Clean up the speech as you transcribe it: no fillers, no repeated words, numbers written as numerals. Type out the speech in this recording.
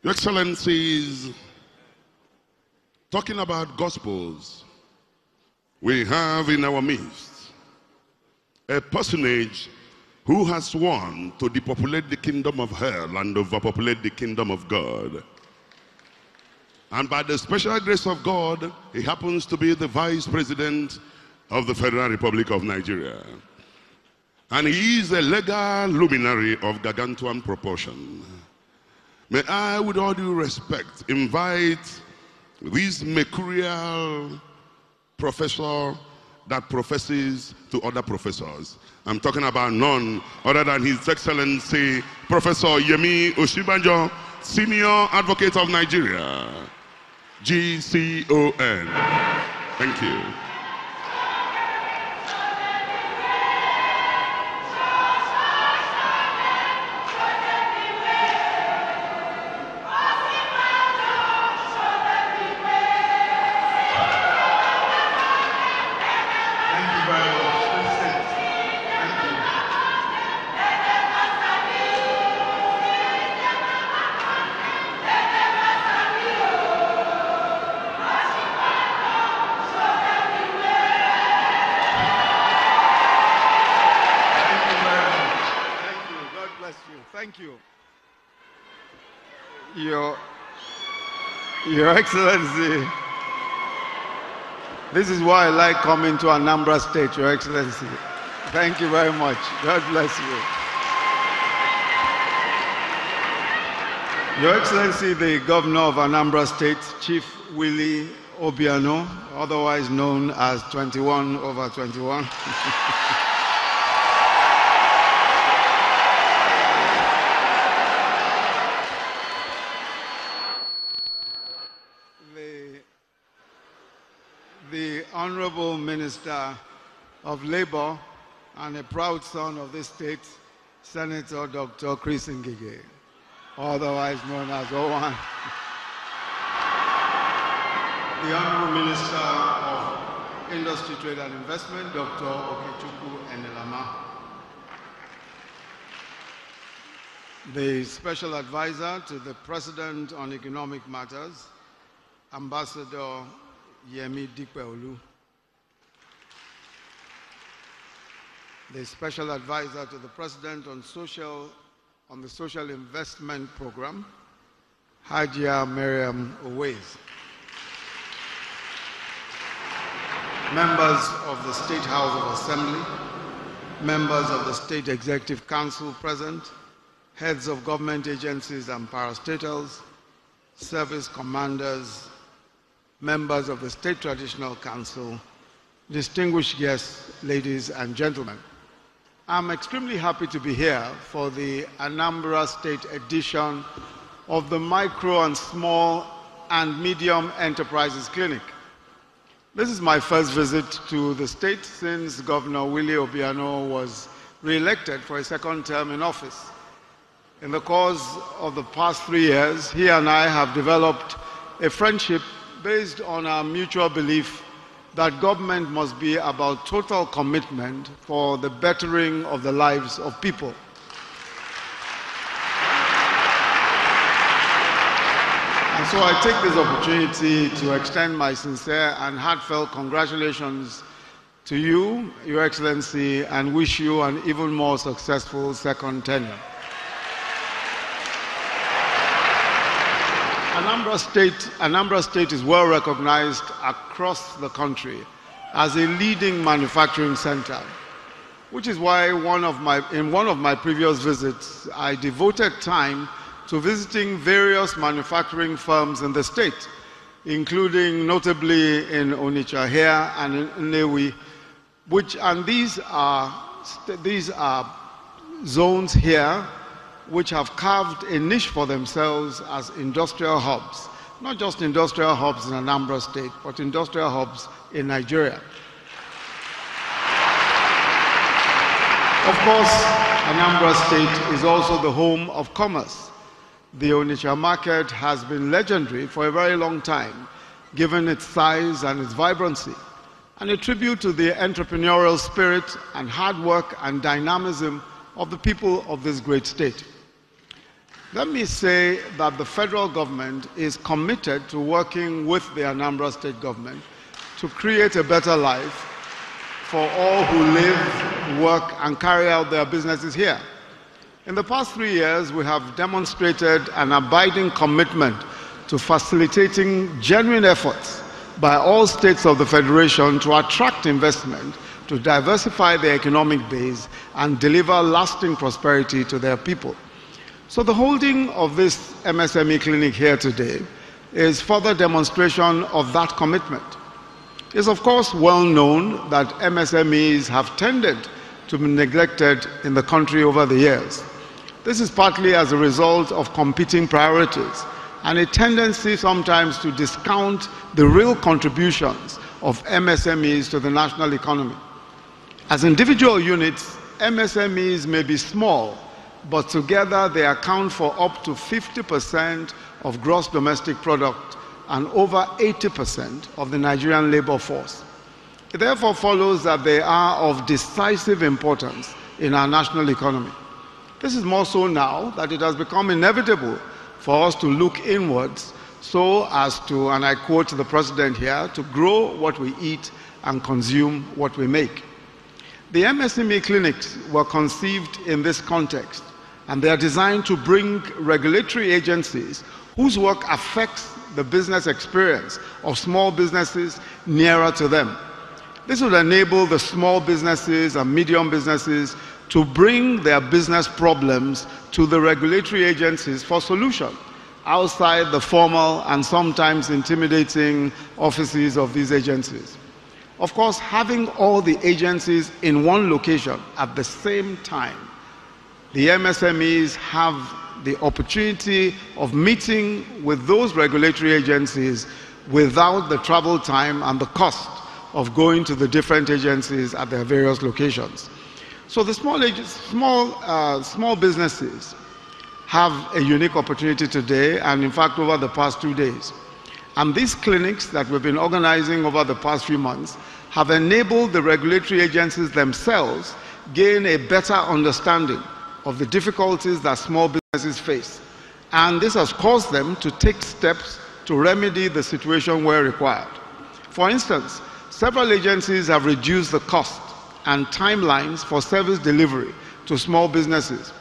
Your Excellencies, talking about gospels, we have in our midst a personage who has sworn to depopulate the kingdom of hell and overpopulate the kingdom of God. And by the special grace of God, he happens to be the Vice President of the Federal Republic of Nigeria. And he is a legal luminary of gargantuan proportion. May I, with all due respect, invite this mercurial professor that professes to other professors. I'm talking about none other than His Excellency Professor Yemi Osinbajo, Senior Advocate of Nigeria, GCON. Thank you. Thank you. Your Excellency, this is why I like coming to Anambra State, Your Excellency. Thank you very much. God bless you. Your Excellency, the Governor of Anambra State, Chief Willie Obiano, otherwise known as 21/21. The Honorable Minister of Labor and a proud son of this state, Senator Dr. Chris Ngige, otherwise known as O1. The Honorable Minister of Industry, Trade and Investment, Dr. Okechukwu Enelama. The Special Advisor to the President on Economic Matters, Ambassador Yemi Dikpeolu. The Special Advisor to the President on the Social Investment Program, Hajia Miriam Owais. Members of the State House of Assembly, members of the State Executive Council present, heads of government agencies and parastatals, service commanders, members of the State Traditional Council, distinguished guests, ladies and gentlemen. I'm extremely happy to be here for the Anambra State edition of the Micro and Small and Medium Enterprises Clinic. This is my first visit to the state since Governor Willie Obiano was re-elected for a second term in office. In the course of the past 3 years, he and I have developed a friendship based on our mutual belief that government must be about total commitment for the bettering of the lives of people. And so I take this opportunity to extend my sincere and heartfelt congratulations to you, Your Excellency, and wish you an even more successful second tenure. Anambra State is well recognized across the country as a leading manufacturing center, which is why in one of my previous visits, I devoted time to visiting various manufacturing firms in the state, including notably in Onitsha here and in Nnewi, these are zones here which have carved a niche for themselves as industrial hubs. Not just industrial hubs in Anambra State, but industrial hubs in Nigeria. Of course, Anambra State is also the home of commerce. The Onitsha market has been legendary for a very long time, given its size and its vibrancy, and a tribute to the entrepreneurial spirit and hard work and dynamism of the people of this great state. Let me say that the federal government is committed to working with the Anambra state government to create a better life for all who live, work, and carry out their businesses here. In the past 3 years, we have demonstrated an abiding commitment to facilitating genuine efforts by all states of the Federation to attract investment, to diversify their economic base, and deliver lasting prosperity to their people. So the holding of this MSME clinic here today is further demonstration of that commitment. It's of course well known that MSMEs have tended to be neglected in the country over the years. This is partly as a result of competing priorities and a tendency sometimes to discount the real contributions of MSMEs to the national economy. As individual units, MSMEs may be small, but together they account for up to 50% of gross domestic product and over 80% of the Nigerian labor force. It therefore follows that they are of decisive importance in our national economy. This is more so now that it has become inevitable for us to look inwards so as to, and I quote the President here, to grow what we eat and consume what we make. The MSME clinics were conceived in this context, and they are designed to bring regulatory agencies whose work affects the business experience of small businesses nearer to them. This would enable the small businesses and medium businesses to bring their business problems to the regulatory agencies for solution outside the formal and sometimes intimidating offices of these agencies. Of course, having all the agencies in one location at the same time, the MSMEs have the opportunity of meeting with those regulatory agencies without the travel time and the cost of going to the different agencies at their various locations. So the small businesses have a unique opportunity today, and in fact over the past 2 days. And these clinics that we've been organizing over the past few months have enabled the regulatory agencies themselves gain a better understanding of the difficulties that small businesses face. And this has caused them to take steps to remedy the situation where required. For instance, several agencies have reduced the cost and timelines for service delivery to small businesses